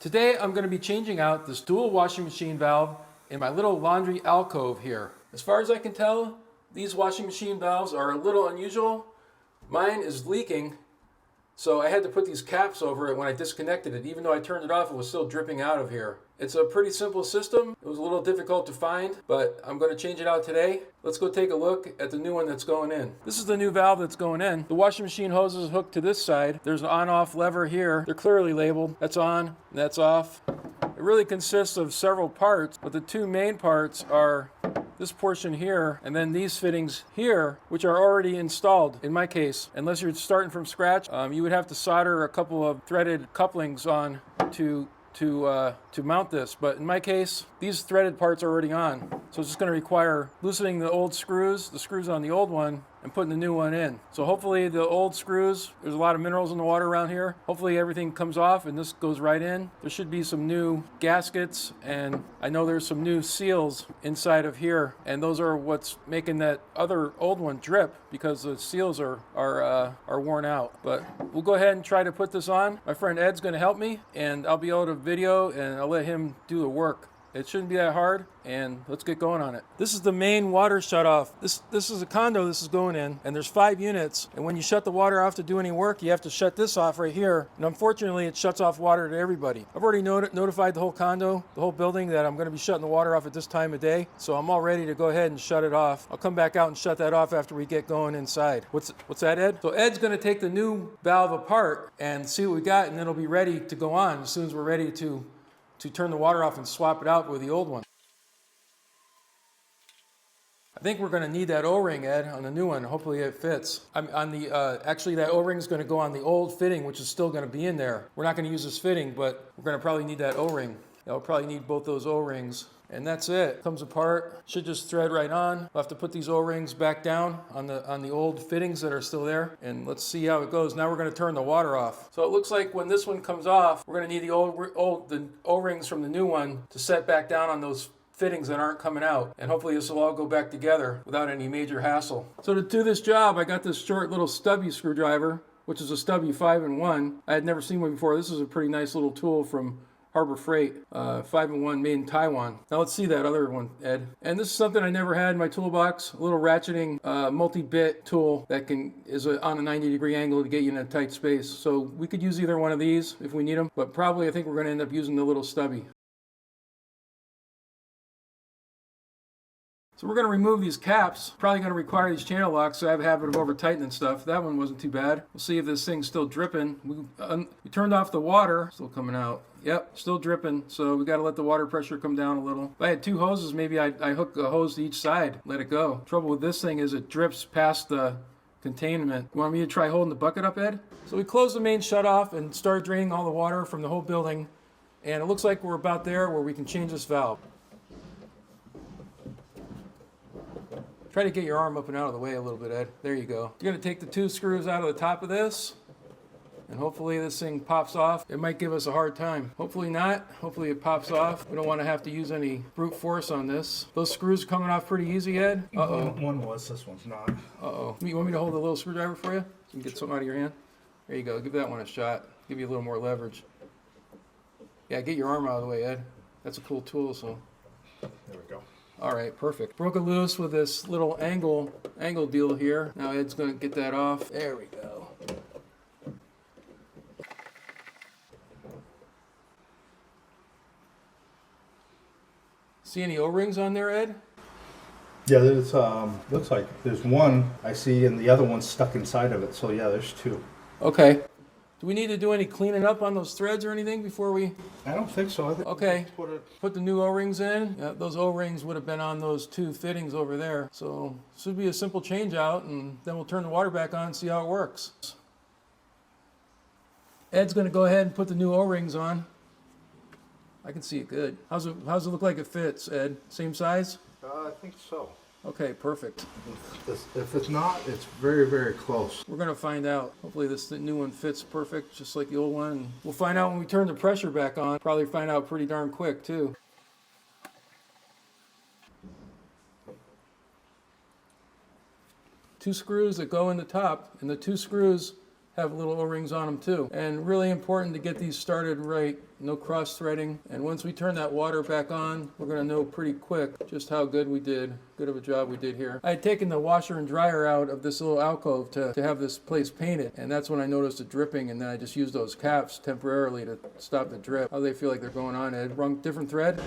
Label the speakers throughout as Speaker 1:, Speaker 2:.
Speaker 1: Today I'm going to be changing out this dual washing machine valve in my little laundry alcove here. As far as I can tell, these washing machine valves are a little unusual. Mine is leaking, so I had to put these caps over it when I disconnected it. Even though I turned it off, it was still dripping out of here. It's a pretty simple system. It was a little difficult to find, but I'm going to change it out today. Let's go take a look at the new one that's going in. This is the new valve that's going in. The washing machine hose is hooked to this side. There's an on-off lever here. They're clearly labeled. That's on, and that's off. It really consists of several parts, but the two main parts are this portion here and then these fittings here, which are already installed in my case. Unless you're starting from scratch, you would have to solder a couple of threaded couplings on to mount this, but in my case these threaded parts are already on, so it's just going to require loosening the screws on the old one and putting the new one in. So hopefully the old screws, there's a lot of minerals in the water around here, hopefully everything comes off and this goes right in. There should be some new gaskets, and I know there's some new seals inside of here, and those are what's making that other old one drip, because the seals are worn out. But we'll go ahead and try to put this on. My friend Ed's going to help me, and I'll be able to video and I'll let him do the work. It shouldn't be that hard, and let's get going on it. This is the main water shutoff. This is a condo this is going in, and there's 5 units, and when you shut the water off to do any work, you have to shut this off right here, and unfortunately it shuts off water to everybody. I've already notified the whole condo, the whole building, that I'm going to be shutting the water off at this time of day, so I'm all ready to go ahead and shut it off. I'll come back out and shut that off after we get going inside. What's that, Ed? So Ed's going to take the new valve apart and see what we got, and then it'll be ready to go on as soon as we're ready to turn the water off and swap it out with the old one. I think we're going to need that O-ring, Ed, on the new one. Hopefully it fits. Actually that O-ring is going to go on the old fitting, which is still going to be in there. We're not going to use this fitting, but we're going to probably need that O-ring. I'll probably need both those O-rings. And that's it. Comes apart. Should just thread right on. We'll have to put these O-rings back down on the old fittings that are still there. And let's see how it goes. Now we're going to turn the water off. So it looks like when this one comes off, we're going to need the O-rings from the new one to set back down on those fittings that aren't coming out. And hopefully this will all go back together without any major hassle. So to do this job, I got this short little stubby screwdriver, which is a stubby 5-in-1. I had never seen one before. This is a pretty nice little tool from Harbor Freight, 5-in-1, made in Taiwan. Now let's see that other one, Ed. And this is something I never had in my toolbox, a little ratcheting multi-bit tool that is on a 90-degree angle to get you in a tight space. So we could use either one of these if we need them, but probably I think we're going to end up using the little stubby. So we're going to remove these caps. Probably going to require these channel locks, so I have a habit of over tightening stuff. That one wasn't too bad. We'll see if this thing's still dripping. We turned off the water, still coming out. Yep, still dripping, so we got to let the water pressure come down a little. If I had 2 hoses, maybe I'd hook a hose to each side, let it go. Trouble with this thing is it drips past the containment. You want me to try holding the bucket up, Ed? So we closed the main shutoff and started draining all the water from the whole building, and it looks like we're about there where we can change this valve. Try to get your arm up and out of the way a little bit, Ed. There you go. You're going to take the 2 screws out of the top of this, and hopefully this thing pops off. It might give us a hard time. Hopefully not. Hopefully it pops off. We don't want to have to use any brute force on this. Those screws are coming off pretty easy, Ed? Uh-oh.
Speaker 2: One was, this one's not.
Speaker 1: Uh-oh. You want me to hold the little screwdriver for you? So you can get something out of your hand? There you go. Give that one a shot. Give you a little more leverage. Yeah, get your arm out of the way, Ed. That's a cool tool, so.
Speaker 2: There we go.
Speaker 1: All right, perfect. Broke it loose with this little angle deal here. Now Ed's going to get that off. There we go. See any O-rings on there, Ed?
Speaker 2: Yeah, there's looks like there's one I see, and the other one's stuck inside of it. So yeah, there's 2.
Speaker 1: Okay. Do we need to do any cleaning up on those threads or anything before we?
Speaker 2: I don't think so. I think
Speaker 1: okay. Put the new O-rings in. Yeah, those O-rings would have been on those 2 fittings over there. So this should be a simple change out, and then we'll turn the water back on and see how it works. Ed's going to go ahead and put the new O-rings on. I can see it good. How's it look like it fits, Ed? Same size?
Speaker 2: I think so.
Speaker 1: Okay, perfect.
Speaker 2: If it's not, it's very, very close.
Speaker 1: We're going to find out. Hopefully the new one fits perfect, just like the old one. And we'll find out when we turn the pressure back on. Probably find out pretty darn quick, too. Two screws that go in the top, and the 2 screws have little O-rings on them, too. And really important to get these started right no cross threading. And once we turn that water back on, we're gonna know pretty quick just how good of a job we did here. I had taken the washer and dryer out of this little alcove to have this place painted, and that's when I noticed the dripping, and then I just used those caps temporarily to stop the drip. How do they feel like they're going on, Ed? Wrong, different thread?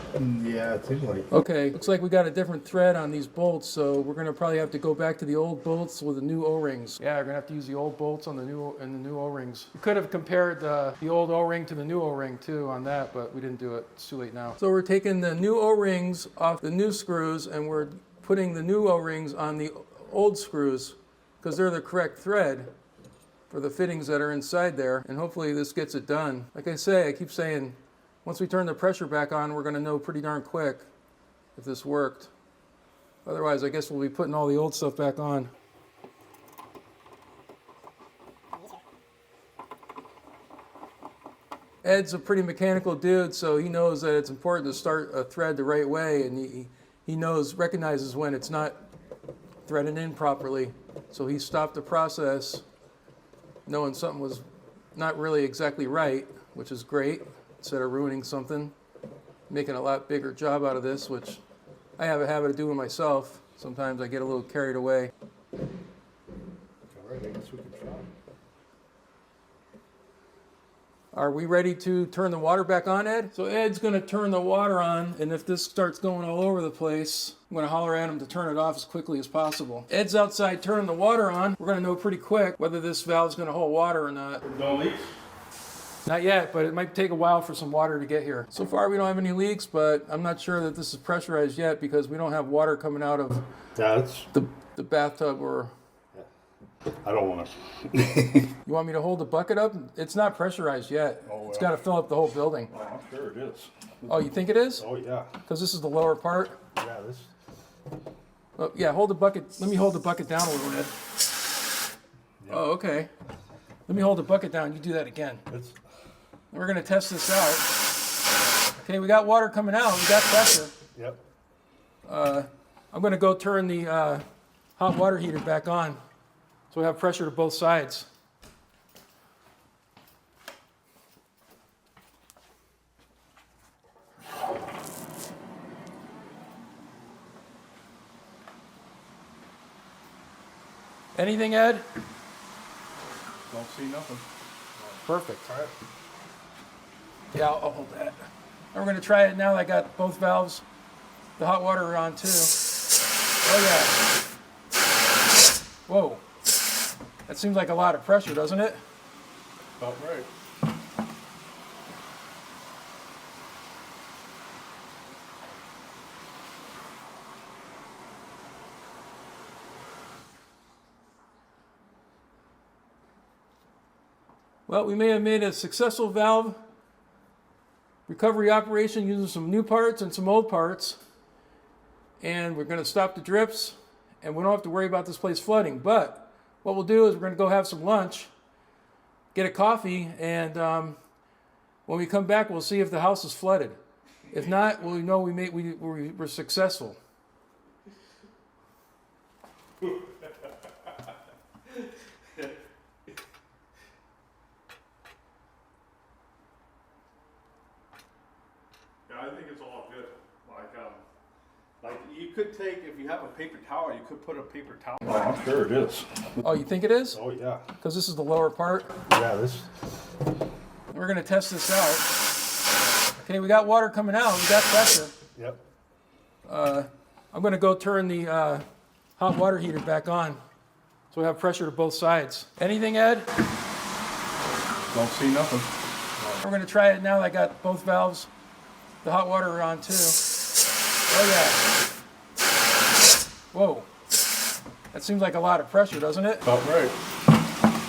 Speaker 2: Yeah, it seems like.
Speaker 1: Okay, looks like we got a different thread on these bolts, so we're gonna probably have to go back to the old bolts with the new O-rings. Yeah, we're gonna have to use the old bolts on the new O-rings. We could have compared the old O-ring to the new O-ring too on that, but we didn't do it. It's too late now. So we're taking the new O-rings off the new screws, and we're putting the new O-rings on the old screws because they're the correct thread for the fittings that are inside there, and hopefully this gets it done. Like I keep saying, once we turn the pressure back on, we're gonna know pretty darn quick if this worked. Otherwise, I guess we'll be putting all the old stuff back on. Ed's a pretty mechanical dude, so he knows that it's important to start a thread the right way, and he recognizes when it's not threaded in properly. So he stopped the process knowing something was not really exactly right, which is great, instead of ruining something, making a lot bigger job out of this, which I have a habit of doing myself. Sometimes I get a little carried away.
Speaker 2: All right, I guess we can try.
Speaker 1: Are we ready to turn the water back on, Ed? So Ed's gonna turn the water on, and if this starts going all over the place, I'm gonna holler at him to turn it off as quickly as possible. Ed's outside turning the water on. We're gonna know pretty quick whether this valve's gonna hold water or not.
Speaker 2: No leaks?
Speaker 1: Not yet, but it might take a while for some water to get here. So far we don't have any leaks, but I'm not sure that this is pressurized yet because we don't have water coming out of the bathtub or...
Speaker 2: I don't want to.
Speaker 1: You want me to hold the bucket up? It's not pressurized yet.
Speaker 2: Oh, well.
Speaker 1: It's got to fill up the whole building.
Speaker 2: Oh, I'm sure it is.
Speaker 1: Oh, you think it is?
Speaker 2: Oh, yeah.
Speaker 1: Because this is the lower part?
Speaker 2: Yeah, this.
Speaker 1: Oh, yeah, hold the bucket. Let me hold the bucket down a little bit.
Speaker 2: Yep.
Speaker 1: Oh, okay. Let me hold the bucket down. You do that again. We're going to test this out. Okay, we got water coming out. We got pressure.
Speaker 2: Yep.
Speaker 1: I'm going to go turn the hot water heater back on so we have pressure to both sides. Anything, Ed?
Speaker 2: Don't see nothing.
Speaker 1: Perfect.
Speaker 2: All right.
Speaker 1: Yeah, I'll hold that. And we're going to try it now that I got both valves, the hot water are on too. Oh yeah. Whoa. That seems like a lot of pressure, doesn't it?
Speaker 2: About right.
Speaker 1: Well, we may have made a successful valve recovery operation using some new parts and some old parts. And we're going to stop the drips, and we don't have to worry about this place flooding. But what we'll do is we're going to go have some lunch, get a coffee, and when we come back, we'll see if the house is flooded. If not, we'll know we're successful.
Speaker 2: I think it's all good. Like you could take, if you have a paper towel, you could put a paper towel. Oh, I'm sure it is.
Speaker 1: Oh, you think it is?
Speaker 2: Oh, yeah.
Speaker 1: Because this is the lower part.
Speaker 2: Yeah, this.
Speaker 1: We're going to test this out. Okay, we got water coming out. We got pressure.
Speaker 2: Yep.
Speaker 1: I'm going to go turn the hot water heater back on so we have pressure to both sides. Anything, Ed?
Speaker 2: Don't see nothing.
Speaker 1: We're going to try it now that I got both valves, the hot water are on too. Oh yeah. Whoa. That seems like a lot of pressure, doesn't it?
Speaker 2: About right.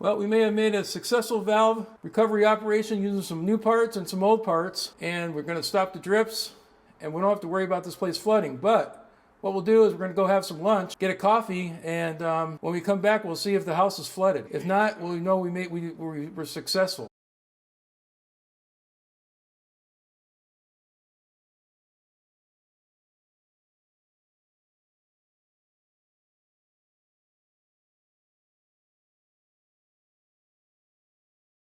Speaker 1: Well, we may have made a successful valve recovery operation using some new parts and some old parts, and we're going to stop the drips, and we don't have to worry about this place flooding. But what we'll do is we're going to go have some lunch, get a coffee, and when we come back, we'll see if the house is flooded. If not, we'll know we're successful.